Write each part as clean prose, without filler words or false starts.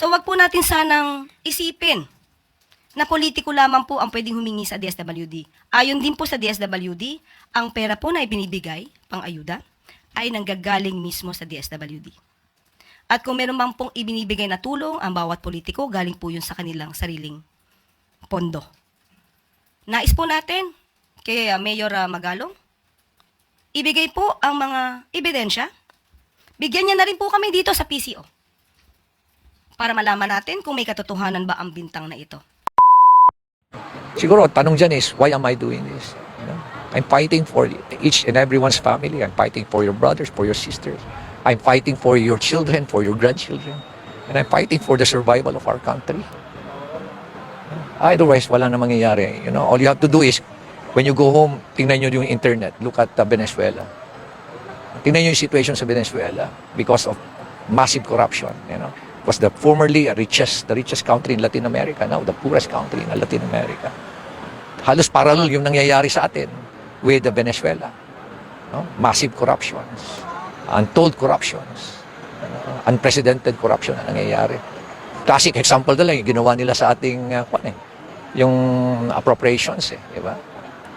So wag po natin sanang isipin na politiko lamang po ang pwedeng humingi sa DSWD. Ayon din po sa DSWD, ang pera po na ibinibigay, pang ayuda, ay nanggagaling mismo sa DSWD. At kung meron mang pong ibinibigay na tulong ang bawat politiko, galing po yun sa kanilang sariling pondo. Nais po natin kay Mayor Magalong, ibigay po ang mga ebidensya. Bigyan niya na rin po kami dito sa PCO para malaman natin kung may katotohanan ba ang bintang na ito. Siguro, tanong dyan is, why am I doing this? You know? I'm fighting for each and everyone's family. I'm fighting for your brothers, for your sisters. I'm fighting for your children, for your grandchildren. And I'm fighting for the survival of our country. Otherwise, wala na mangyayari. You know, all you have to do is, when you go home, tingnan nyo yung internet. Look at Venezuela. Tingnan nyo yung situation sa Venezuela because of massive corruption. You know, it was the formerly the richest country in Latin America. Now, the poorest country in Latin America. Halos parallel yung nangyayari sa atin with Venezuela. No? Massive corruptions. Untold corruptions. Unprecedented corruption na nangyayari. Classic example na lang yung ginawa nila sa ating yung appropriations di ba?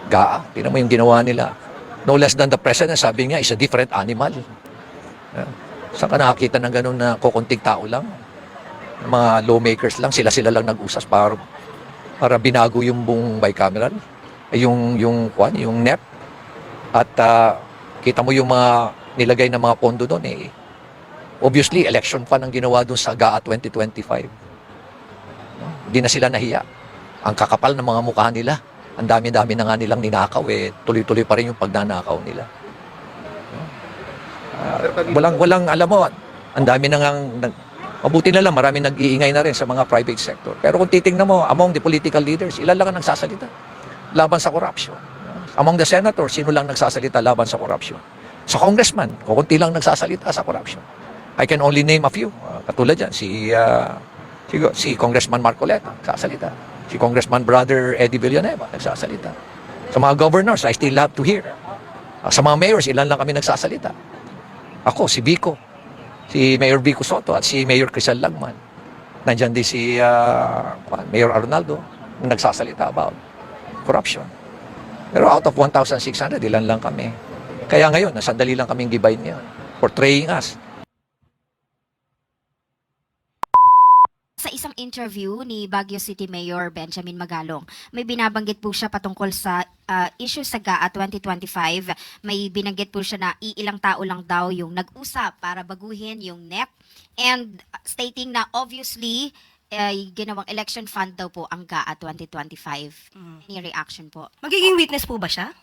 GAA, tingnan mo yung ginawa nila. No less than the president, sabi niya, is a different animal. Saan ka nakakita ng ganun na kukunting tao lang? Mga lawmakers lang, sila lang nag-usas para binago yung buong bicameral, yung NEP. At kita mo yung mga nilagay na mga pondo doon obviously election fund ang ginawa doon sa GAA 2025. Hindi na sila nahiya. Ang kakapal ng mga mukha nila. Ang dami-dami na nga nilang ninakaw tuloy-tuloy pa rin yung pagnanakaw nila. Walang alam mo, ang dami na ngang mabuti na lang, marami nag-iingay na rin sa mga private sector. Pero kung titingnan mo, among the political leaders, ilan lang ang nagsasalita laban sa corruption. Among the senators, sino lang nagsasalita laban sa corruption? Sa congressman, kukunti lang nagsasalita sa corruption. I can only name a few. Katulad yan, si Congressman Marcoleta, nagsasalita. Si Congressman Brother Eddie Villanueva, nagsasalita. Sa mga governors, I still have to hear. Sa mga mayors, ilan lang kami nagsasalita. Ako, si Vico, si Mayor Vico Soto at si Mayor Crisel Lagman. Nandiyan din si Mayor Arnaldo, nagsasalita about corruption. Pero out of 1,600, ilan lang kami. Kaya ngayon, sandali lang kaming gibayin ngayon, portraying us. Sa isang interview ni Baguio City Mayor Benjamin Magalong, may binabanggit po siya patungkol sa issue sa GAA 2025. May binanggit po siya na iilang tao lang daw yung nag-usap para baguhin yung NEP and stating na obviously ginawang election fund daw po ang GAA 2025. Any reaction po? Magiging witness po ba siya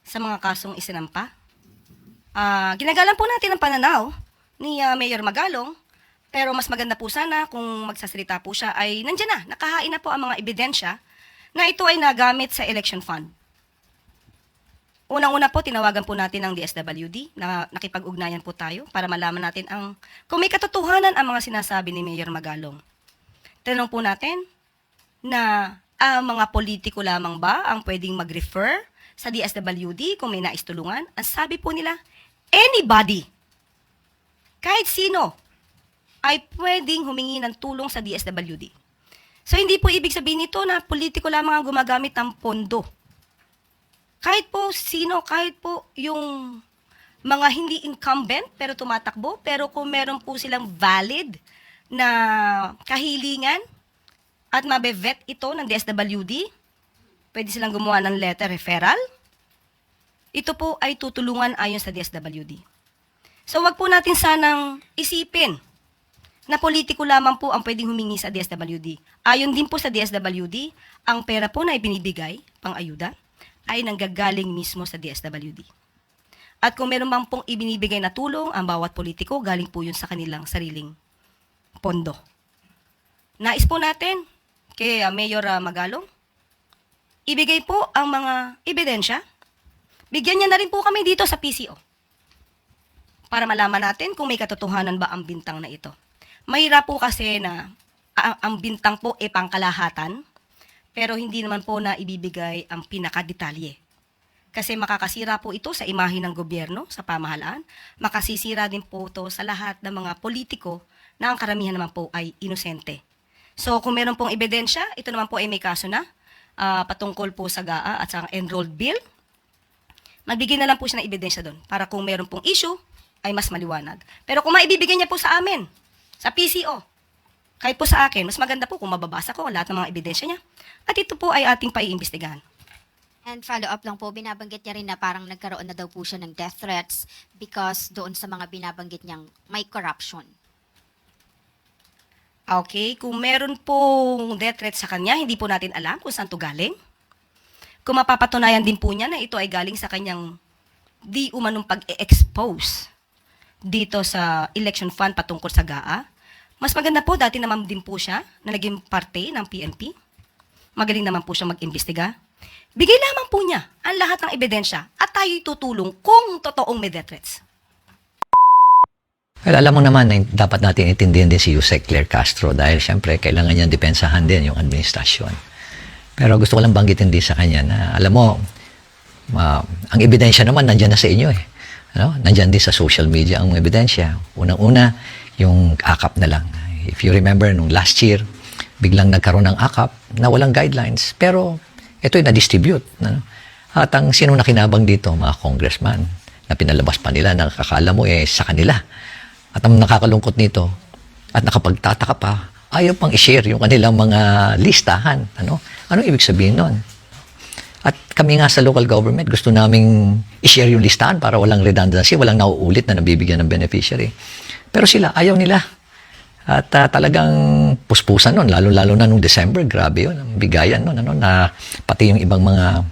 sa mga kasong isinampa? Ginagalan po natin ang pananaw ni Mayor Magalong. Pero mas maganda po sana kung magsasalita po siya ay nandiyan na, nakahain na po ang mga ebidensya na ito ay nagamit sa election fund. Unang-una po, tinawagan po natin ang DSWD na nakipag-ugnayan po tayo para malaman natin kung may katotohanan ang mga sinasabi ni Mayor Magalong. Tanong po natin na ang mga politiko lamang ba ang pwedeng mag-refer sa DSWD kung may naistulungan? Ang sabi po nila, anybody, kahit sino, ay pwedeng humingi ng tulong sa DSWD. So, hindi po ibig sabihin nito na politiko lamang ang gumagamit ng pondo. Kahit po sino, kahit po yung mga hindi incumbent pero tumatakbo, pero kung meron po silang valid na kahilingan at mabe-vet ito ng DSWD, pwede silang gumawa ng letter referral. Ito po ay tutulungan ayon sa DSWD. So, wag po natin sanang isipin na politiko lamang po ang pwedeng humingi sa DSWD. Ayon din po sa DSWD, ang pera po na ibinibigay, pang ayuda, ay nanggagaling mismo sa DSWD. At kung meron mang pong ibinibigay na tulong ang bawat politiko, galing po yun sa kanilang sariling pondo. Nais po natin kay Mayor Magalong, ibigay po ang mga ebidensya. Bigyan niya na rin po kami dito sa PCO para malaman natin kung may katotohanan ba ang bintang na ito. Mahirap po kasi na ang bintang po ay pangkalahatan, pero hindi naman po na ibibigay ang pinakadetalye. Kasi makakasira po ito sa imahe ng gobyerno, sa pamahalaan, makasisira din po ito sa lahat ng mga politiko na ang karamihan naman po ay inosente. So kung meron pong ebidensya, ito naman po ay may kaso na patungkol po sa GAA at sa enrolled bill, magbigay na lang po siya ng ebidensya doon para kung meron pong issue, ay mas maliwanag. Pero kung maibibigay niya po sa amin, sa PCO, kahit po sa akin, mas maganda po kung mababasa ko lahat ng mga ebidensya niya. At ito po ay ating paiimbestigahan. And follow up lang po, binabanggit niya rin na parang nagkaroon na daw po siya ng death threats because doon sa mga binabanggit niyang may corruption. Okay, kung meron pong death threat sa kanya, hindi po natin alam kung saan to galing. Kung mapapatunayan din po niya na ito ay galing sa kanyang di umanong pag-expose dito sa election fund patungkol sa GAA, mas maganda po, dati naman din po siya na naging parte ng PNP. Magaling naman po siya mag-imbestiga. Bigay lamang po niya ang lahat ng ebidensya at tayo'y tutulong kung totoong may death threats. Well, alam mo naman na dapat natin itindihan din si Yusek Claire Castro dahil siyempre kailangan niya depensahan din yung administrasyon. Pero gusto ko lang banggitin din sa kanya na alam mo, ang ebidensya naman nandyan na sa inyo eh. Ano? Nandyan din sa social media ang ebidensya. Unang-una, yung AKAP na lang. If you remember, nung last year, biglang nagkaroon ng AKAP na walang guidelines. Pero ito'y na-distribute. Ano? At ang sino nakinabang dito? Mga congressman na pinalabas pa nila, nakakala mo sa kanila. At ang nakakalungkot nito, at nakapagtataka pa, ayaw pang i-share yung kanilang mga listahan. Ano? Anong ibig sabihin nun? At kami nga sa local government, gusto naming i-share yung listahan para walang redundancy, walang nauulit na nabibigyan ng beneficiary. Pero sila, ayaw nila. At talagang puspusan nun, lalo-lalo na nung December, grabe yun, ang bigayan nun, ano, na pati yung ibang mga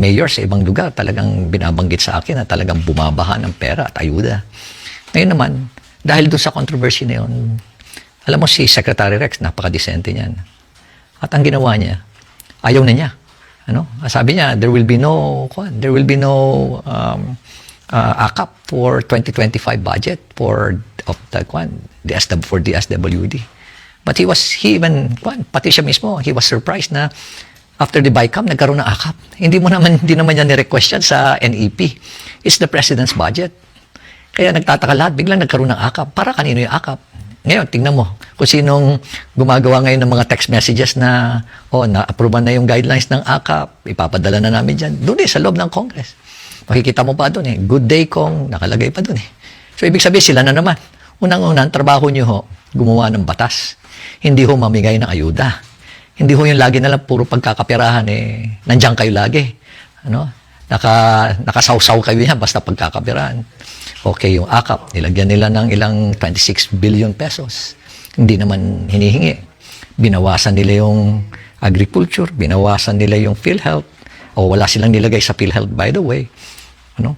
mayor sa ibang lugar talagang binabanggit sa akin na talagang bumabaha ng pera at ayuda. Ngayon naman, dahil doon sa controversy na yun, alam mo si Secretary Rex, napaka-decente niyan. At ang ginawa niya, ayaw na niya. Ano? Sabi niya, there will be no AKAP for 2025 budget for the SWD. But pati siya mismo, he was surprised na after the BICAM, nagkaroon ng AKAP. Hindi naman niya ni-request yan sa NEP. It's the President's budget. Kaya nagtataka lahat, biglang nagkaroon ng AKAP. Para kanino yung AKAP? Ngayon, tingnan mo, kung sinong gumagawa ngayon ng mga text messages na, na-approve na yung guidelines ng AKAP, ipapadala na namin dyan. Doon sa loob ng Congress. Makikita mo pa doon good day kong, nakalagay pa doon So, ibig sabihin sila na naman. Unang-unang, trabaho nyo gumawa ng batas. Hindi mamigay ng ayuda. Hindi yung lagi na lang puro pagkakapirahan nandiyan kayo lagi. Ano? Nakasawsaw kayo yan basta pagkakapirahan. Okay, yung AKAP, nilagyan nila ng ilang 26 billion pesos. Hindi naman hinihingi. Binawasan nila yung agriculture, binawasan nila yung PhilHealth, o wala silang nilagay sa PhilHealth, by the way. Ano?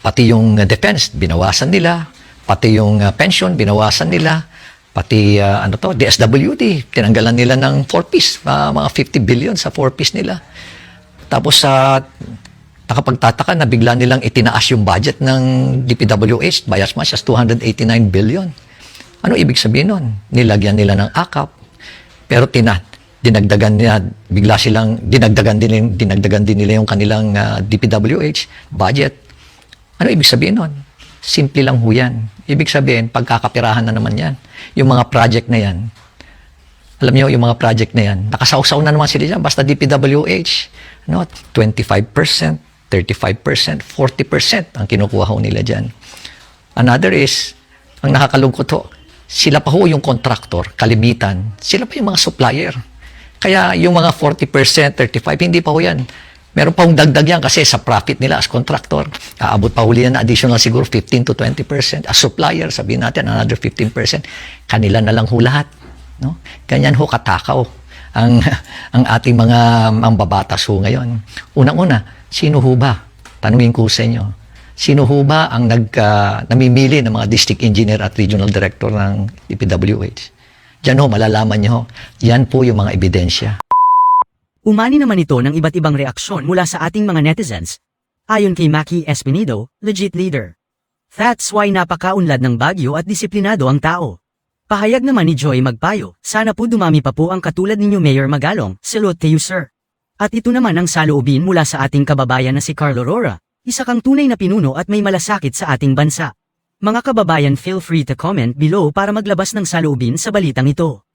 Pati yung defense, binawasan nila. Pati yung pension, binawasan nila. Pati, DSWD, tinanggalan nila ng 4-piece, mga 50 billion sa 4-piece nila. Tapos, nakapagtataka na bigla nilang itinaas yung budget ng DPWH by as much as 289 billion. Ano ibig sabihin nun? Nilagyan nila ng AKAP, pero dinagdagan din nila yung kanilang DPWH budget. Ano ibig sabihin nun? Simple lang ho yan. Ibig sabihin, pagkakapirahan na naman yan. Yung mga project na yan, alam niyo, yung mga project na yan, nakasawsaw na naman sila dyan. Basta DPWH, 25%, 35%, 40% ang kinukuha ho nila dyan. Another is, ang nakakalungkot ho, sila pa ho yung contractor, kalimitan, sila pa yung mga supplier. Kaya yung mga 40%, 35%, hindi pa ho yan. Meron pa hong dagdag yan kasi sa profit nila as contractor, aabot pa huli yan na additional siguro 15 to 20%. As supplier, sabihin natin, another 15%. Kanila na lang ho lahat. No? Ganyan ho katakaw ang ating mga mambabatas ho ngayon. Unang-una, sino ho ba? Tanungin ko sa inyo. Sino ho ba ang namimili ng mga district engineer at regional director ng DPWH? Diyan ho, malalaman nyo ho. Yan po yung mga ebidensya. Umani naman ito ng iba't ibang reaksyon mula sa ating mga netizens. Ayon kay Maki Espinido, legit leader. That's why napakaunlad ng Baguio at disiplinado ang tao. Pahayag naman ni Joy Magpayo, sana po dumami pa po ang katulad ninyo Mayor Magalong, salute to you sir. At ito naman ang saloobin mula sa ating kababayan na si Carlo Rora, isa kang tunay na pinuno at may malasakit sa ating bansa. Mga kababayan, feel free to comment below para maglabas ng saloobin sa balitang ito.